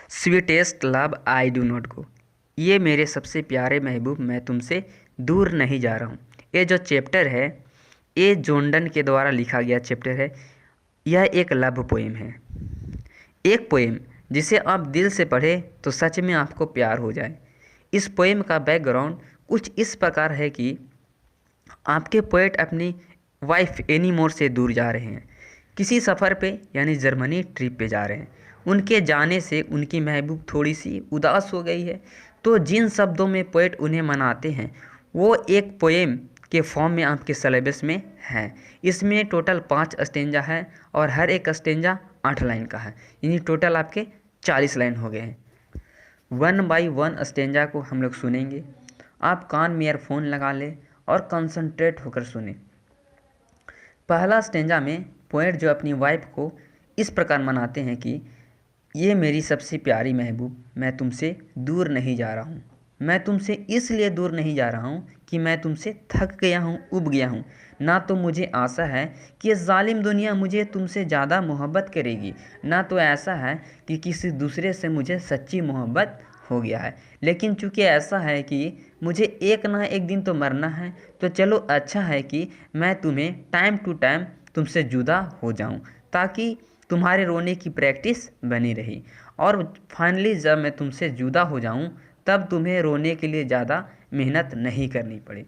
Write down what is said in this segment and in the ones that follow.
Sweetest love I do not go. ये मेरे सबसे प्यारे महबूब, मैं तुमसे दूर नहीं जा रहा हूँ। ये जो चैप्टर है, ये जोंडन के द्वारा लिखा गया चैप्टर है। यह एक लव पोएम है, एक पोएम जिसे आप दिल से पढ़े तो सच में आपको प्यार हो जाए। इस पोएम का बैकग्राउंड कुछ इस प्रकार है कि आपके पोएट अपनी वाइफ एनीमोर से दूर जा रहे हैं, किसी सफ़र पे यानी जर्मनी ट्रिप पे जा रहे हैं। उनके जाने से उनकी महबूब थोड़ी सी उदास हो गई है, तो जिन शब्दों में पोएट उन्हें मनाते हैं वो एक पोएम के फॉर्म में आपके सिलेबस में है। इसमें टोटल 5 स्टेंजा है और हर एक स्टेंजा 8 लाइन का है, यानी टोटल आपके 40 लाइन हो गए हैं। 1 बाई 1 स्टेंजा को हम लोग सुनेंगे। आप कान में ईयरफोन लगा लें और कंसंट्रेट होकर सुने। पहला स्टेंजा में पोएट जो अपनी वाइफ को इस प्रकार मनाते हैं कि ये मेरी सबसे प्यारी महबूब, मैं तुमसे दूर नहीं जा रहा हूँ। मैं तुमसे इसलिए दूर नहीं जा रहा हूँ कि मैं तुमसे थक गया हूँ, ऊब गया हूँ। ना तो मुझे आशा है कि ये जालिम दुनिया मुझे तुमसे ज़्यादा मोहब्बत करेगी, ना तो ऐसा है कि किसी दूसरे से मुझे सच्ची मोहब्बत हो गया है। लेकिन चूंकि ऐसा है कि मुझे एक ना एक दिन तो मरना है, तो चलो अच्छा है कि मैं तुम्हें टाइम टू टाइम तुमसे जुदा हो जाऊं, ताकि तुम्हारे रोने की प्रैक्टिस बनी रही। और फाइनली जब मैं तुमसे जुदा हो जाऊं, तब तुम्हें रोने के लिए ज़्यादा मेहनत नहीं करनी पड़े।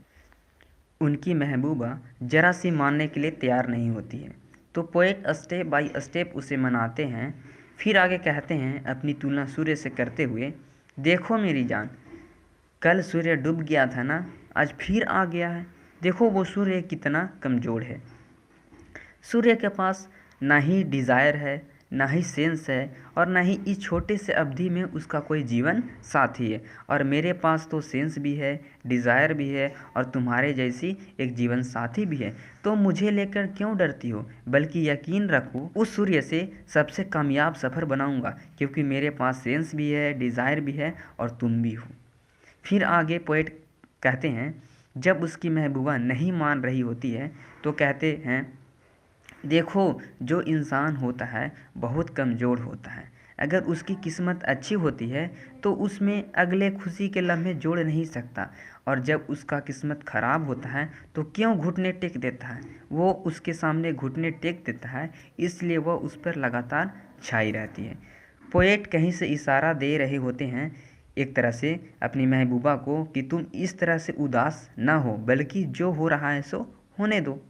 उनकी महबूबा जरा सी मानने के लिए तैयार नहीं होती है, तो पोएट स्टेप बाय स्टेप उसे मनाते हैं। फिर आगे कहते हैं अपनी तुलना सूर्य से करते हुए, देखो मेरी जान, कल सूर्य डूब गया था ना, आज फिर आ गया है। देखो वो सूर्य कितना कमज़ोर है। सूर्य के पास ना ही डिज़ायर है, ना ही सेंस है, और ना ही इस छोटे से अवधि में उसका कोई जीवन साथी है। और मेरे पास तो सेंस भी है, डिज़ायर भी है, और तुम्हारे जैसी एक जीवन साथी भी है। तो मुझे लेकर क्यों डरती हो, बल्कि यकीन रखो उस सूर्य से सबसे कामयाब सफ़र बनाऊंगा, क्योंकि मेरे पास सेंस भी है, डिज़ायर भी है, और तुम भी हो। फिर आगे पोएट कहते हैं, जब उसकी महबूबा नहीं मान रही होती है तो कहते हैं, देखो जो इंसान होता है बहुत कमज़ोर होता है। अगर उसकी किस्मत अच्छी होती है तो उसमें अगले खुशी के लम्हे जोड़ नहीं सकता, और जब उसका किस्मत ख़राब होता है तो क्यों घुटने टेक देता है। वो उसके सामने घुटने टेक देता है, इसलिए वह उस पर लगातार छाई रहती है। पोएट कहीं से इशारा दे रहे होते हैं एक तरह से अपनी महबूबा को कि तुम इस तरह से उदास ना हो, बल्कि जो हो रहा है सो होने दो।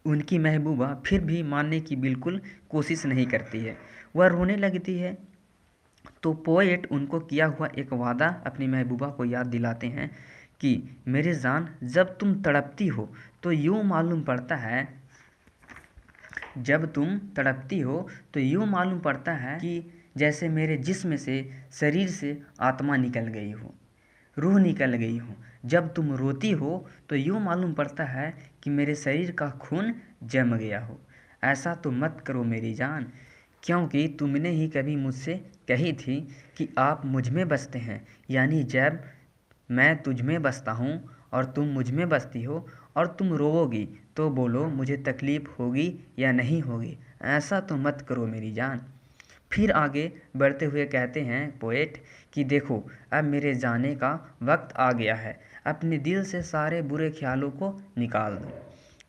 उनकी महबूबा फिर भी मानने की बिल्कुल कोशिश नहीं करती है, वह रोने लगती है। तो पोएट उनको किया हुआ एक वादा अपनी महबूबा को याद दिलाते हैं कि मेरे जान, जब तुम तड़पती हो तो यूँ मालूम पड़ता है, जब तुम तड़पती हो तो यूँ मालूम पड़ता है कि जैसे मेरे जिस्म से, शरीर से आत्मा निकल गई हो, रूह निकल गई हो। जब तुम रोती हो तो यूँ मालूम पड़ता है कि मेरे शरीर का खून जम गया हो। ऐसा तो मत करो मेरी जान, क्योंकि तुमने ही कभी मुझसे कही थी कि आप मुझ में बसते हैं, यानी जब मैं तुझ में बसता हूँ और तुम मुझ में बसती हो और तुम रोओगी तो बोलो मुझे तकलीफ़ होगी या नहीं होगी। ऐसा तो मत करो मेरी जान। फिर आगे बढ़ते हुए कहते हैं पोएट कि देखो अब मेरे जाने का वक्त आ गया है, अपने दिल से सारे बुरे ख्यालों को निकाल दो।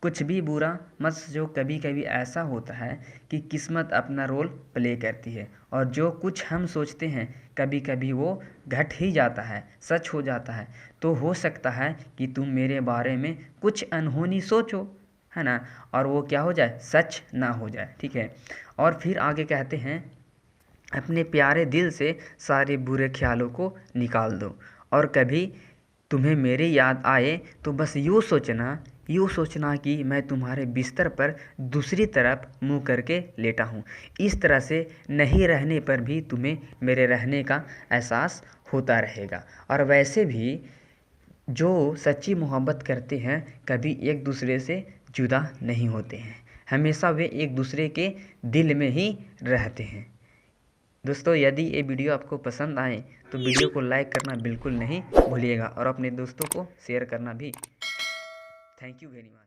कुछ भी बुरा मत सोचो। कभी कभी ऐसा होता है कि किस्मत अपना रोल प्ले करती है, और जो कुछ हम सोचते हैं कभी कभी वो घट ही जाता है, सच हो जाता है। तो हो सकता है कि तुम मेरे बारे में कुछ अनहोनी सोचो, है ना, और वो क्या हो जाए, सच ना हो जाए। ठीक है। और फिर आगे कहते हैं, अपने प्यारे दिल से सारे बुरे ख्यालों को निकाल दो, और कभी तुम्हें मेरी याद आए तो बस यूँ सोचना कि मैं तुम्हारे बिस्तर पर दूसरी तरफ मुंह करके लेटा हूँ। इस तरह से नहीं रहने पर भी तुम्हें मेरे रहने का एहसास होता रहेगा। और वैसे भी जो सच्ची मोहब्बत करते हैं कभी एक दूसरे से जुदा नहीं होते हैं, हमेशा वे एक दूसरे के दिल में ही रहते हैं। दोस्तों, यदि ये वीडियो आपको पसंद आए तो वीडियो को लाइक करना बिल्कुल नहीं भूलिएगा, और अपने दोस्तों को शेयर करना भी। Thank you very much.